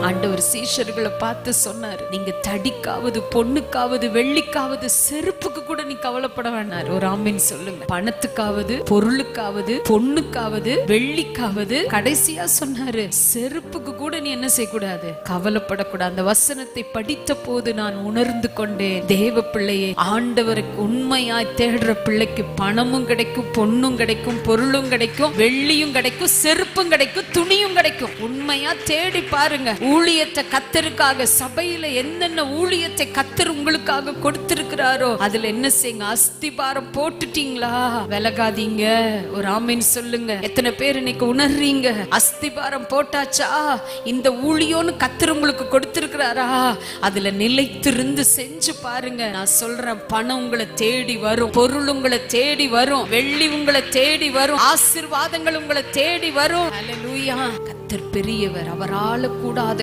ஆண்டவர் சீஷர்களை பார்த்து சொன்னாரு, நீங்க தடிக்காவது பொண்ணுக்காவது வெள்ளிக்காவது செருப்புக்கு கூட நீ கவலைப்பட வேண்டாம். ஒரு ஆமீன் சொல்லுங்க. பணத்துக்காவது பொருளுக்காவது பொண்ணுக்காவது வெள்ளிக்காவது, கடைசியா சொன்னாரு செருப்புக்கு கூட நீ என்ன செய்யக்கூடாது, கவலைப்படக்கூடாது. அந்த வசனத்தை படித்த போது நான் உணர்ந்து கொண்டேன், தேவ பிள்ளையே, ஆண்டவருக்கு உண்மையாய் தேடுற பிள்ளைக்கு பணமும் கிடைக்கும், பொண்ணும் கிடைக்கும், பொருளும் கிடைக்கும், வெள்ளியும் கிடைக்கும், செருப்பும் கிடைக்கும், துணியும் கிடைக்கும். உண்மையா தேடி பாருங்க. ஊழியத்தை கத்தருக்காக, சபையில என்னென்ன ஊழியத்தை கத்தர் உங்களுக்காக கொடுத்திருக்கிறாரோ அதுல என்ன செய்யுங்க, அஸ்திபாரம் போட்டுட்டீங்களா, விலகாதீங்க. ஒரு ஆமீன் சொல்லுங்க. எத்தனை பேர் இன்னைக்கு உணர்றீங்க, அஸ்திபாரம் போட்டாச்சா, இந்த ஊழியோன்னு கத்தர் உங்களுக்கு கொடுத்திருக்கிறாரா, அதுல நிலைத்திருந்து செஞ்சு பாருங்க. நான் சொல்றேன், பணம் உங்களை தேடி வரும், பொருள் உங்களை தேடி வரும், வெள்ளி உங்களை தேடி வரும், ஆசீர்வாதங்கள் உங்களை தேடி வரும். அல்லேலூயா. கத்தர் பெரியவர், அவரால கூடாத